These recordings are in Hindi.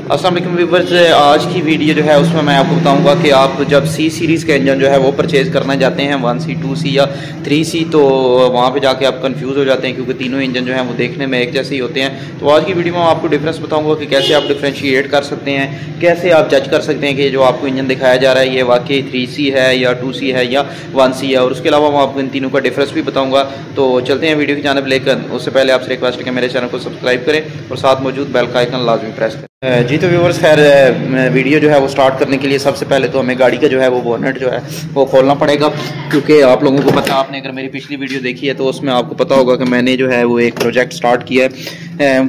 अस्सलाम वालेकुम व्यूअर्स, आज की वीडियो जो है उसमें मैं आपको बताऊंगा कि आप जब सी सीरीज़ का इंजन जो है वो परचेज़ करना चाहते हैं 1C 2C या 3C, तो वहाँ पे जाके आप कंफ्यूज हो जाते हैं क्योंकि तीनों इंजन जो हैं वो देखने में एक जैसे ही होते हैं। तो आज की वीडियो में आपको डिफरेंस बताऊंगा कि कैसे आप डिफ्रेंशिएट कर सकते हैं, कैसे आप जज कर सकते हैं कि जो आपको इंजन दिखाया जा रहा है ये वाकई 3C है या 2C है या 1C है, और उसके अलावा मैं आपको इन तीनों का डिफरेंस भी बताऊँगा। तो चलते हैं वीडियो की जानिब लेकर। उससे पहले आपसे रिक्वेस्ट है कि मेरे चैनल को सब्सक्राइब करें और साथ मौजूद बेल का आइकन लाजमी प्रेस करें। जी तो व्यूअर्स, खैर वीडियो जो है वो स्टार्ट करने के लिए सबसे पहले तो हमें गाड़ी का जो है वो बोनेट जो है वो खोलना पड़ेगा, क्योंकि आप लोगों को पता, आपने अगर मेरी पिछली वीडियो देखी है तो उसमें आपको पता होगा कि मैंने जो है वो एक प्रोजेक्ट स्टार्ट किया है।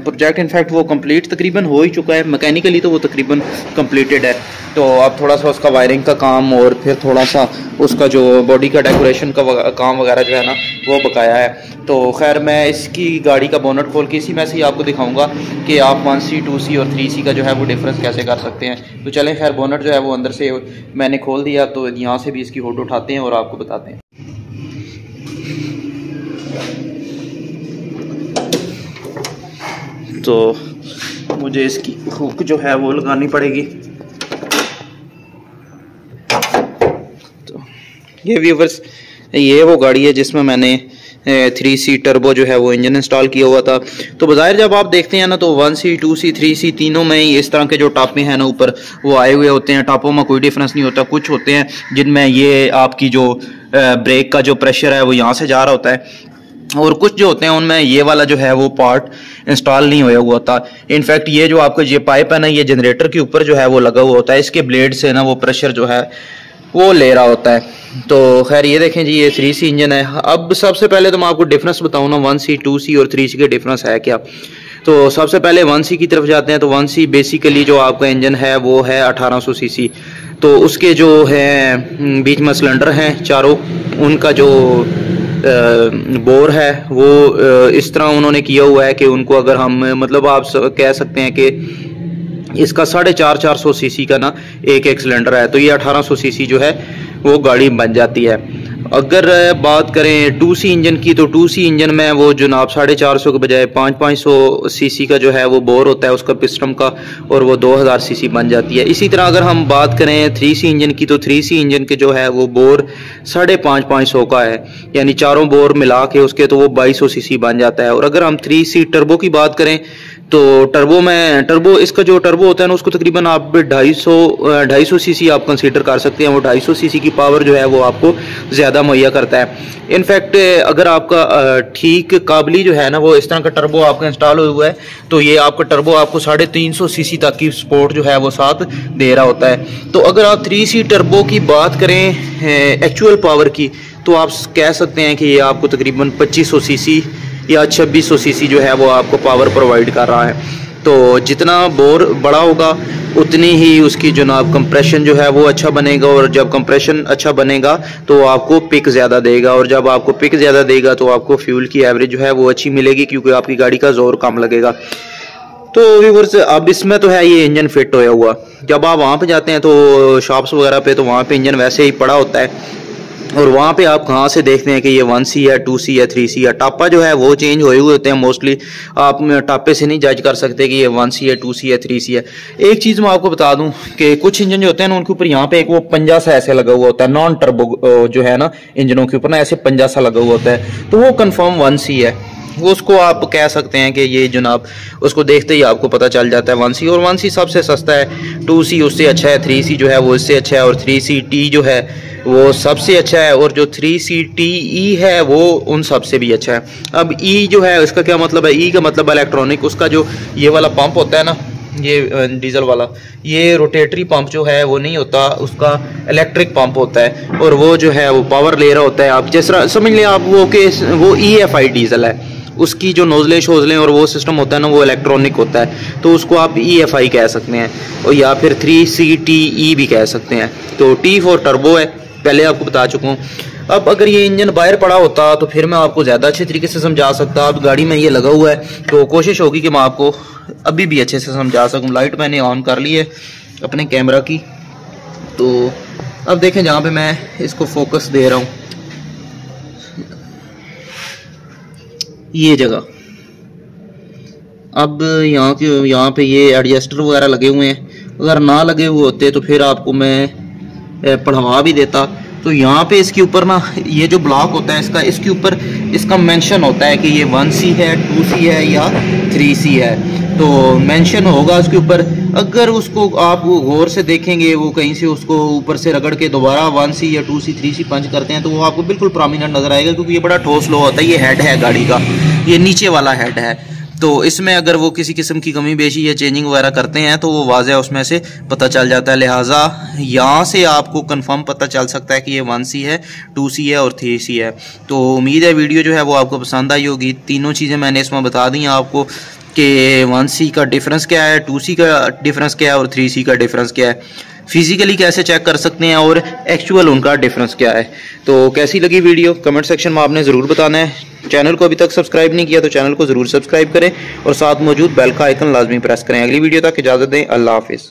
प्रोजेक्ट इनफैक्ट वो कंप्लीट तकरीबन हो ही चुका है, मैकेनिकली तो वो तकरीबन कंप्लीटेड है। तो अब थोड़ा सा उसका वायरिंग का काम और फिर थोड़ा सा उसका जो बॉडी का डेकोरेशन का काम वगैरह जो है ना वो बकाया है। तो खैर मैं इसकी गाड़ी का बोनट खोल के इसी में से ही आपको दिखाऊंगा कि आप 1C 2C और 3C का जो है वो डिफरेंस कैसे कर सकते हैं। तो चलें, खैर बोनट जो है वो अंदर से मैंने खोल दिया, तो यहाँ से भी इसकी हुड उठाते हैं और आपको बताते हैं। तो मुझे इसकी हुक जो है वो लगानी पड़ेगी। तो ये व्यूअर्स, ये वो गाड़ी है जिसमें मैंने 3C टर्बो जो है वो इंजन इंस्टॉल किया हुआ था। तो बज़ाहिर जब आप देखते हैं ना तो 1C 2C 3C तीनों में ही इस तरह के जो टापे हैं ना ऊपर वो आए हुए होते हैं। टापों में कोई डिफरेंस नहीं होता। कुछ होते हैं जिनमें ये आपकी जो ब्रेक का जो प्रेशर है वो यहाँ से जा रहा होता है, और कुछ जो होते हैं उनमें ये वाला जो है वो पार्ट इंस्टॉल नहीं हुआ होता। इनफैक्ट ये जो आपका ये पाइप है ना, ये जनरेटर के ऊपर जो है वो लगा हुआ होता है। इसके ब्लेड से ना वो प्रेशर जो है वो ले रहा होता है। तो खैर ये देखें जी, ये 3C इंजन है। अब सबसे पहले तो मैं आपको डिफरेंस बताऊँ ना 1C 2C और 3C के डिफरेंस है क्या। तो सबसे पहले 1C की तरफ जाते हैं। तो 1C बेसिकली जो आपका इंजन है वो है 1800 सीसी। तो उसके जो है बीच में सिलेंडर हैं चारों, उनका जो बोर है वो इस तरह उन्होंने किया हुआ है कि उनको अगर हम मतलब आप कह सकते हैं कि इसका 450 सीसी का ना एक सिलेंडर है, तो ये 1800 सीसी जो है वो गाड़ी बन जाती है। अगर बात करें 2C इंजन की, तो 2C इंजन में वो जनाब 450 के बजाय 500 सीसी का जो है वो बोर होता है उसका पिस्टन का, और वो 2000 सीसी बन जाती है। इसी तरह अगर हम बात करें 3C इंजन की, तो 3C इंजन के जो है वो बोर 550 का है, यानी चारों बोर मिला के उसके तो वो 2200 सीसी बन जाता है। और अगर हम 3C टर्बो की बात करें तो टर्बो इसका जो टर्बो होता है ना उसको तकरीबन आप 250 सीसी आप कंसीडर कर सकते हैं। वो 250 सीसी की पावर जो है वो आपको ज़्यादा मुहैया करता है। इनफैक्ट अगर आपका ठीक काबली जो है ना वो इस तरह का टर्बो आपका इंस्टॉल हुआ है, तो ये आपका टर्बो आपको 350 सीसी तक की सपोर्ट जो है वो साथ दे रहा होता है। तो अगर आप 3C टर्बो की बात करें एक्चुअल पावर की, तो आप कह सकते हैं कि ये आपको तकरीबन 2500 सीसी या 2600 सीसी जो है वो आपको पावर प्रोवाइड कर रहा है। तो जितना बोर बड़ा होगा उतनी ही उसकी जनाब कंप्रेशन जो है वो अच्छा बनेगा, और जब कंप्रेशन अच्छा बनेगा तो आपको पिक ज़्यादा देगा, और जब आपको पिक ज़्यादा देगा तो आपको फ्यूल की एवरेज जो है वो अच्छी मिलेगी, क्योंकि आपकी गाड़ी का जोर कम लगेगा। तो व्यूअर्स, अब इसमें तो है ये इंजन फिट होया हुआ। जब आप वहाँ पे जाते हैं तो शॉप्स वगैरह पे, तो वहाँ पे इंजन वैसे ही पड़ा होता है, और वहाँ पे आप कहाँ से देखते हैं कि ये 1C है 2C है 3C है। टापा जो है वो चेंज हुए हुए होते हैं मोस्टली। आप टापे से नहीं जज कर सकते कि ये 1C है 2C है 3C है। एक चीज़ मैं आपको बता दूं कि कुछ इंजन जो होते हैं ना उनके ऊपर यहाँ पे एक वो पंजा सा ऐसे लगा हुआ होता है। नॉन टर्बो जो है ना इंजनों के ऊपर ना ऐसे पंजा सा लगा हुआ होता है, तो वो कन्फर्म 1C है। वो उसको आप कह सकते हैं कि ये जनाब उसको देखते ही आपको पता चल जाता है 1C। और 1C सबसे सस्ता है, 2C उससे अच्छा है, 3C जो है वो इससे अच्छा है, और 3CT जो है वो सबसे अच्छा है, और जो 3CTE है वो उन सबसे भी अच्छा है। अब E जो है इसका क्या मतलब है? E का मतलब इलेक्ट्रॉनिक। उसका जो ये वाला पंप होता है ना, ये डीजल वाला, ये रोटेटरी पंप जो है वो नहीं होता, उसका इलेक्ट्रिक पंप होता है, और वो जो है वो पावर ले रहा होता है। आप जिस तरह समझ लें आप वो EFI डीजल है, उसकी जो नोजले शोजलें और वो सिस्टम होता है ना वो इलेक्ट्रॉनिक होता है, तो उसको आप EFI कह सकते हैं, और या फिर 3CTE भी कह सकते हैं। तो T फॉर टर्बो है, पहले आपको बता चुका हूँ। अब अगर ये इंजन बाहर पड़ा होता तो फिर मैं आपको ज़्यादा अच्छे तरीके से समझा सकता। अब गाड़ी में ये लगा हुआ है तो कोशिश होगी कि मैं आपको अभी भी अच्छे से समझा सकूँ। लाइट मैंने ऑन कर ली है अपने कैमरा की। तो अब देखें जहाँ पे मैं इसको फोकस दे रहा हूँ, ये जगह अब यहाँ पे ये एडजस्टर वगैरह लगे हुए हैं, अगर ना लगे हुए होते तो फिर आपको मैं पढ़वा भी देता। तो यहाँ पे इसके ऊपर ना ये जो ब्लॉक होता है इसके ऊपर इसका मेंशन होता है कि ये 1C है, 2C है या 3C है, तो मेंशन होगा उसके ऊपर। अगर उसको आप गौर से देखेंगे, वो कहीं से उसको ऊपर से रगड़ के दोबारा 1C या 2C 3C पंच करते हैं तो वो आपको बिल्कुल प्रोमिनेंट नज़र आएगा, क्योंकि ये बड़ा ठोस लोहा होता है। ये हेड है गाड़ी का, ये नीचे वाला हेड है, तो इसमें अगर वो किसी किस्म की कमी बेशी या चेंजिंग वगैरह करते हैं तो वो वाज़ेह उसमें से पता चल जाता है। लिहाजा यहाँ से आपको कंफर्म पता चल सकता है कि ये 1C है, 2C है और 3C है। तो उम्मीद है वीडियो जो है वो आपको पसंद आई होगी। तीनों चीज़ें मैंने इसमें बता दी हैं आपको कि 1C का डिफरेंस क्या है, 2C का डिफरेंस क्या है और 3C का डिफरेंस क्या है, फिजिकली कैसे चेक कर सकते हैं और एक्चुअल उनका डिफरेंस क्या है। तो कैसी लगी वीडियो कमेंट सेक्शन में आपने ज़रूर बताना है। चैनल को अभी तक सब्सक्राइब नहीं किया तो चैनल को ज़रूर सब्सक्राइब करें और साथ मौजूद बेल का आइकन लाजमी प्रेस करें। अगली वीडियो तक इजाज़त दें। अल्लाह हाफिज़।